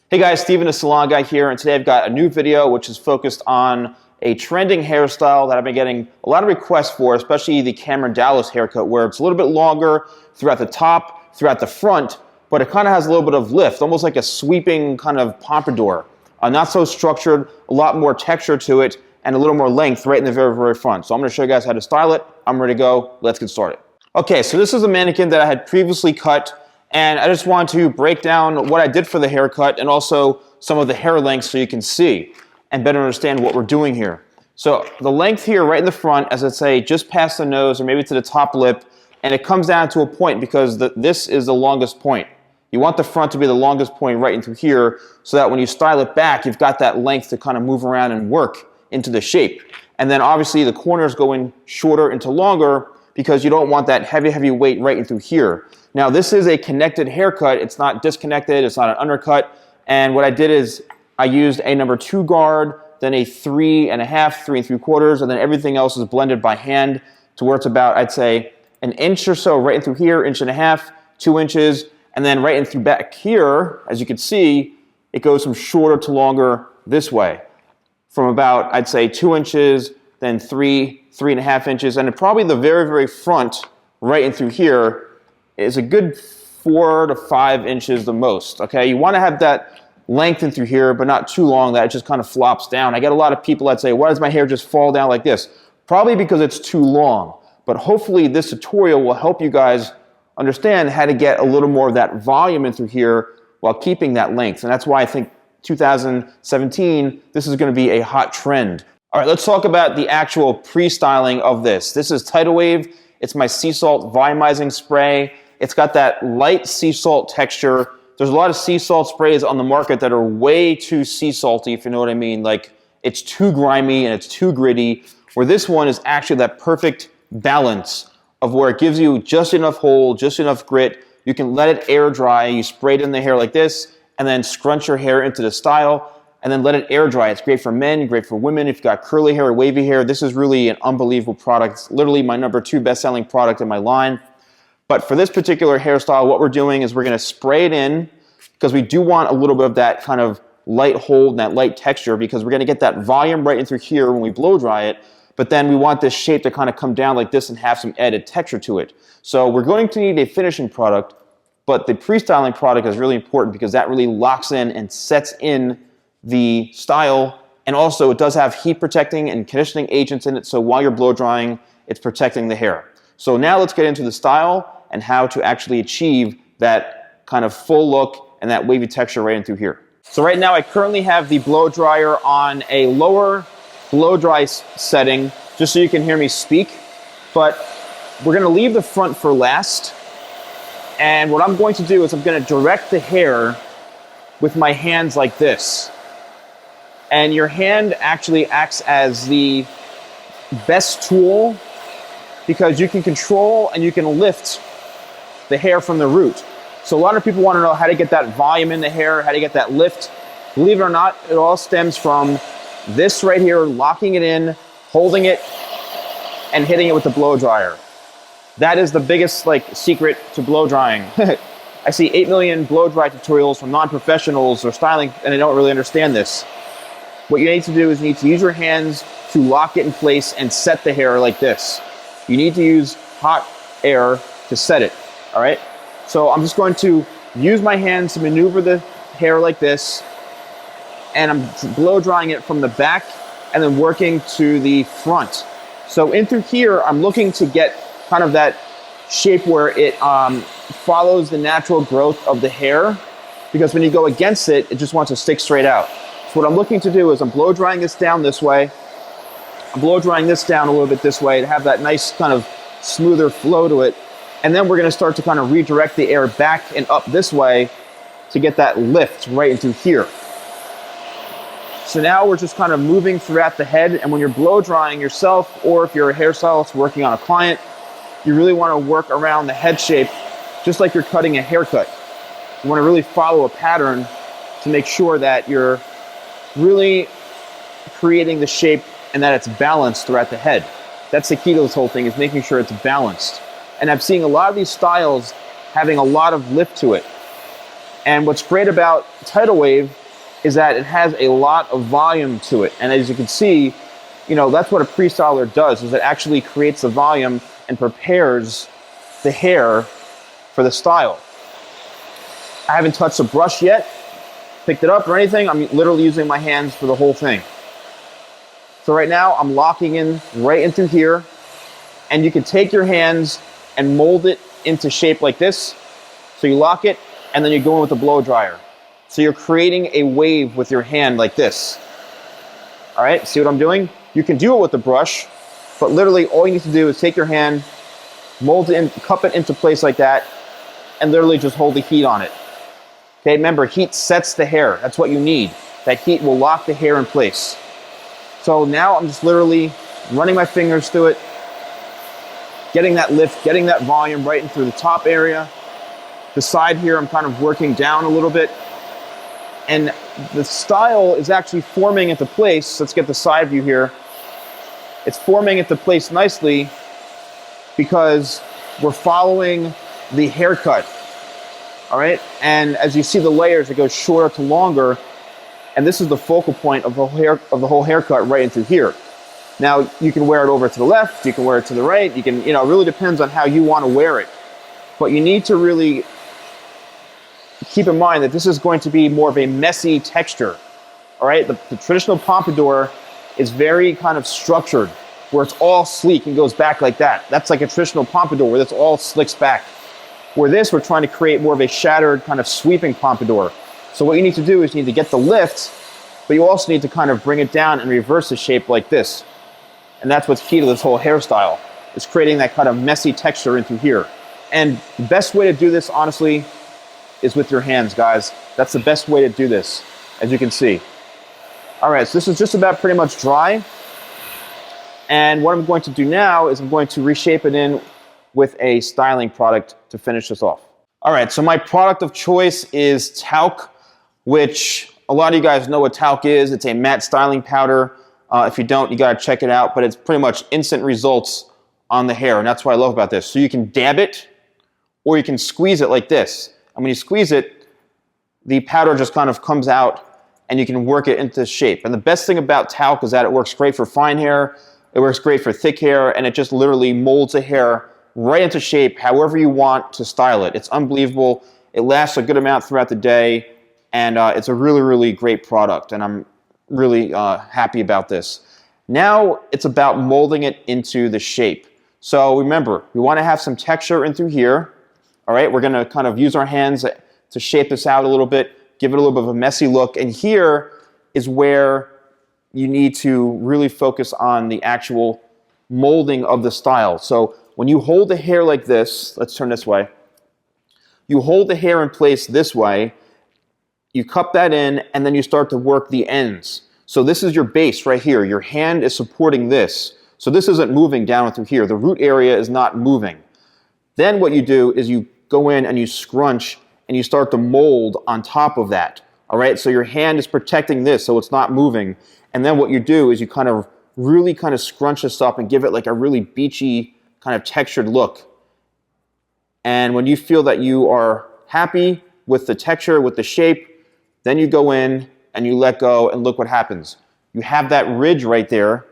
Hey guys, Steven, the Salon Guy here, and today I've got a new video which is focused on a trending hairstyle that I've been getting a lot of requests for, especially the Cameron Dallas haircut, where it's a little bit longer throughout the top, throughout the front, but it kind of has a little bit of lift, almost like a sweeping kind of pompadour. Not so structured, a lot more texture to it, and a little more length right in the very, very front. So I'm going to show you guys how to style it. I'm ready to go. Let's get started. Okay, so this is a mannequin that I had previously cut, and I just want to break down what I did for the haircut and also some of the hair lengths so you can see and better understand what we're doing here. So the length here right in the front, as I say, just past the nose or maybe to the top lip, and it comes down to a point because this is the longest point. You want the front to be the longest point right into here so that when you style it back, you've got that length to kind of move around and work into the shape. And then obviously the corners go in shorter into longer because you don't want that heavy, heavy weight right into here. Now this is a connected haircut. It's not disconnected, it's not an undercut. And what I did is I used a number 2 guard, then a 3.5, 3 3/4, and then everything else is blended by hand to where it's about, I'd say, an inch or so right in through here, 1.5 inches, 2 inches, and then right in through back here, as you can see, it goes from shorter to longer this way. From about, I'd say, 2 inches, then 3.5 inches, and probably the very, very front, right in through here, is a good 4 to 5 inches the most, okay? You want to have that length in through here, but not too long that it just kind of flops down. I get a lot of people that say, why does my hair just fall down like this? Probably because it's too long, but hopefully this tutorial will help you guys understand how to get a little more of that volume in through here while keeping that length, and that's why I think 2017, this is going to be a hot trend. All right, let's talk about the actual pre-styling of this. This is Tidal Wave. It's my sea salt volumizing spray. It's got that light sea salt texture. There's a lot of sea salt sprays on the market that are way too sea salty, if you know what I mean. Like, it's too grimy and it's too gritty, where this one is actually that perfect balance of where it gives you just enough hold, just enough grit. You can let it air dry. You spray it in the hair like this, and then scrunch your hair into the style, and then let it air dry. It's great for men, great for women. If you've got curly hair or wavy hair, this is really an unbelievable product. It's literally my number 2 best-selling product in my line. But for this particular hairstyle, what we're doing is we're going to spray it in because we do want a little bit of that kind of light hold and that light texture because we're going to get that volume right in through here when we blow dry it. But then we want this shape to kind of come down like this and have some added texture to it. So we're going to need a finishing product, but the pre-styling product is really important because that really locks in and sets in the style. And also it does have heat protecting and conditioning agents in it, so while you're blow drying, it's protecting the hair. So now let's get into the style and how to actually achieve that kind of full look and that wavy texture right in through here. So right now I currently have the blow dryer on a lower blow dry setting, just so you can hear me speak. But we're going to leave the front for last. And what I'm going to do is I'm going to direct the hair with my hands like this. And your hand actually acts as the best tool because you can control and you can lift the hair from the root. So a lot of people want to know how to get that volume in the hair, how to get that lift. Believe it or not, it all stems from this right here, locking it in, holding it, and hitting it with the blow dryer. That is the biggest secret to blow drying. I see 8 million blow dry tutorials from non-professionals or styling, and they don't really understand this. What you need to do is you need to use your hands to lock it in place and set the hair like this. You need to use hot air to set it, all right? So I'm just going to use my hands to maneuver the hair like this, and I'm blow drying it from the back and then working to the front. So in through here, I'm looking to get kind of that shape where it follows the natural growth of the hair, because when you go against it, it just wants to stick straight out. So what I'm looking to do is I'm blow drying this down this way. I'm blow drying this down a little bit this way to have that nice kind of smoother flow to it. And then we're going to start to kind of redirect the air back and up this way to get that lift right into here. So now we're just kind of moving throughout the head, and when you're blow drying yourself, or if you're a hairstylist working on a client, you really want to work around the head shape just like you're cutting a haircut. You want to really follow a pattern to make sure that you're really creating the shape and that it's balanced throughout the head. That's the key to this whole thing, is making sure it's balanced. And I'm seeing a lot of these styles having a lot of lift to it. And what's great about Tidal Wave is that it has a lot of volume to it. And as you can see, that's what a pre-styler does, is it actually creates the volume and prepares the hair for the style. I haven't touched the brush yet, picked it up or anything. I'm literally using my hands for the whole thing. So right now I'm locking in right into here, and you can take your hands and mold it into shape like this. So you lock it and then you go in with the blow dryer. So you're creating a wave with your hand like this. All right, see what I'm doing? You can do it with the brush, but literally all you need to do is take your hand, mold it in, cup it into place like that, and literally just hold the heat on it. Okay, remember, heat sets the hair. That's what you need. That heat will lock the hair in place. So now I'm just literally running my fingers through it, getting that lift, getting that volume right in through the top area. The side here, I'm kind of working down a little bit. And the style is actually forming into place. Let's get the side view here. It's forming into place nicely because we're following the haircut. All right, and as you see the layers, it goes shorter to longer, and this is the focal point of the whole haircut right into here. Now you can wear it over to the left, you can wear it to the right, you can, it really depends on how you want to wear it. But you need to really keep in mind that this is going to be more of a messy texture. All right, the traditional pompadour is very kind of structured, where it's all sleek and goes back like that. That's like a traditional pompadour where it's all slicks back. Where this, we're trying to create more of a shattered kind of sweeping pompadour. So what you need to do is you need to get the lift, but you also need to kind of bring it down and reverse the shape like this. And that's what's key to this whole hairstyle, is creating that kind of messy texture into here. And the best way to do this, honestly, is with your hands, guys. That's the best way to do this, as you can see. All right, so this is just about pretty much dry. And what I'm going to do now is I'm going to reshape it in with a styling product to finish this off. All right, so my product of choice is talc, which a lot of you guys know what talc is. It's a matte styling powder. If you don't, you gotta check it out, but it's pretty much instant results on the hair, and that's what I love about this. So you can dab it, or you can squeeze it like this. And when you squeeze it, the powder just kind of comes out, and you can work it into shape. And the best thing about talc is that it works great for fine hair, it works great for thick hair, and it just literally molds the hair right into shape however you want to style it. It's unbelievable. It lasts a good amount throughout the day, and it's a really, really great product, and I'm really happy about this. Now it's about molding it into the shape. So remember, we want to have some texture in through here. All right, we're going to kind of use our hands to shape this out a little bit, give it a little bit of a messy look, and here is where you need to really focus on the actual molding of the style. So when you hold the hair like this, let's turn this way. You hold the hair in place this way, you cup that in, and then you start to work the ends. So this is your base right here. Your hand is supporting this. So this isn't moving down through here. The root area is not moving. Then what you do is you go in and you scrunch and you start to mold on top of that. All right, so your hand is protecting this so it's not moving. And then what you do is you kind of really kind of scrunch this up and give it like a really beachy kind of textured look. And when you feel that you are happy with the texture, with the shape, then you go in and you let go and look what happens. You have that ridge right there.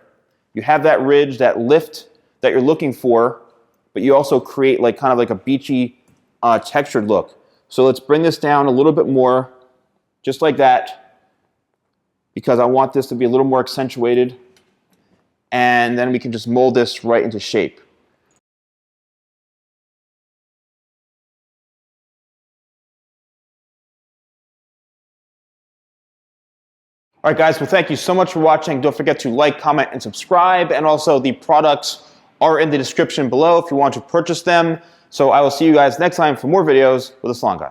You have that ridge, that lift that you're looking for, but you also create like kind of like a beachy textured look. So let's bring this down a little bit more, just like that, because I want this to be a little more accentuated. And then we can just mold this right into shape. All right, guys, well, thank you so much for watching. Don't forget to like, comment, and subscribe. And also, the products are in the description below if you want to purchase them. So I will see you guys next time for more videos with the Salon Guy.